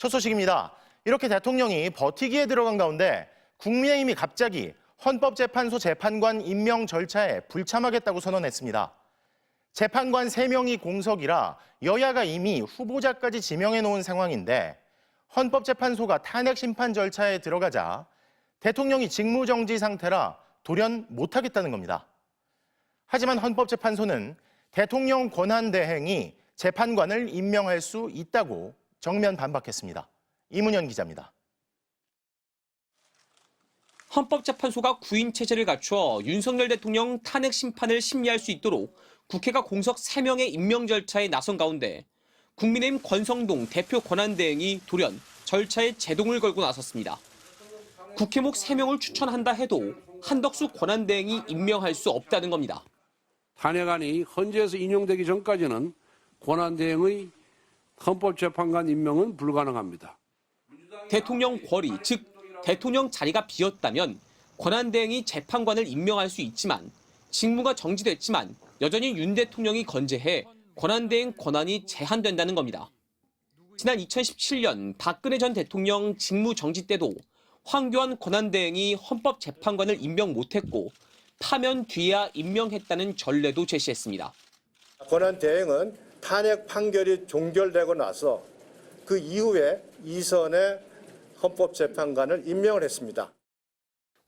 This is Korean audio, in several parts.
첫 소식입니다. 이렇게 대통령이 버티기에 들어간 가운데 국민의힘이 갑자기 헌법재판소 재판관 임명 절차에 불참하겠다고 선언했습니다. 재판관 3명이 공석이라 여야가 이미 후보자까지 지명해 놓은 상황인데 헌법재판소가 탄핵 심판 절차에 들어가자 대통령이 직무정지 상태라 돌연 못하겠다는 겁니다. 하지만 헌법재판소는 대통령 권한대행이 재판관을 임명할 수 있다고 정면 반박했습니다. 이문현 기자입니다. 헌법재판소가 구인 체제를 갖춰 윤석열 대통령 탄핵 심판을 심리할 수 있도록 국회가 공석 3명의 임명 절차에 나선 가운데 국민의힘 권성동 대표 권한대행이 돌연 절차에 제동을 걸고 나섰습니다. 국회목 3명을 추천한다 해도 한덕수 권한대행이 임명할 수 없다는 겁니다. 탄핵안이 헌재에서 인용되기 전까지는 권한대행의 헌법재판관 임명은 불가능합니다. 대통령 권리, 즉 대통령 자리가 비었다면 권한대행이 재판관을 임명할 수 있지만 직무가 정지됐지만 여전히 윤 대통령이 건재해 권한대행 권한이 제한된다는 겁니다. 지난 2017년 박근혜 전 대통령 직무 정지 때도 황교안 권한대행이 헌법재판관을 임명 못했고 파면 뒤에야 임명했다는 전례도 제시했습니다. 권한대행은 탄핵 판결이 종결되고 나서 그 이후에 이선의 헌법재판관을 임명을 했습니다.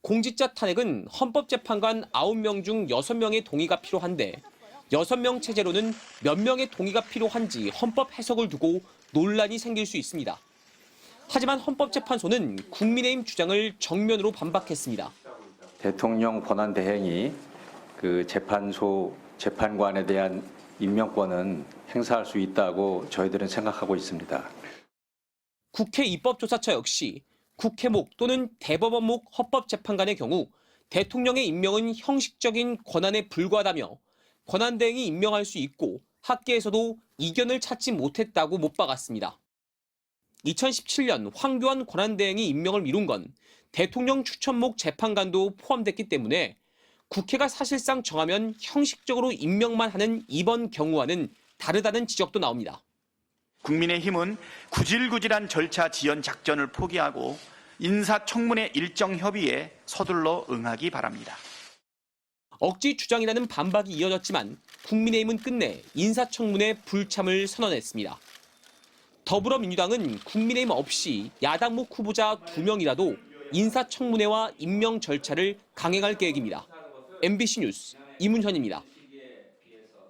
공직자 탄핵은 헌법재판관 9명 중 6명의 동의가 필요한데 6명 체제로는 몇 명의 동의가 필요한지 헌법 해석을 두고 논란이 생길 수 있습니다. 하지만 헌법재판소는 국민의힘 주장을 정면으로 반박했습니다. 대통령 권한대행이 그 재판관에 대한 임명권은 행사할 수 있다고 저희들은 생각하고 있습니다. 국회 입법조사처 역시 국회목 또는 대법원목 헌법재판관의 경우 대통령의 임명은 형식적인 권한에 불과하다며 권한대행이 임명할 수 있고 학계에서도 이견을 찾지 못했다고 못 박았습니다. 2017년 황교안 권한대행이 임명을 미룬 건 대통령 추천목 재판관도 포함됐기 때문에 국회가 사실상 정하면 형식적으로 임명만 하는 이번 경우와는 다르다는 지적도 나옵니다. 국민의힘은 구질구질한 절차 지연 작전을 포기하고 인사청문회 일정 협의에 서둘러 응하기 바랍니다. 억지 주장이라는 반박이 이어졌지만 국민의힘은 끝내 인사청문회 불참을 선언했습니다. 더불어민주당은 국민의힘 없이 야당목 후보자 2명이라도 인사청문회와 임명 절차를 강행할 계획입니다. MBC 뉴스 이문현입니다.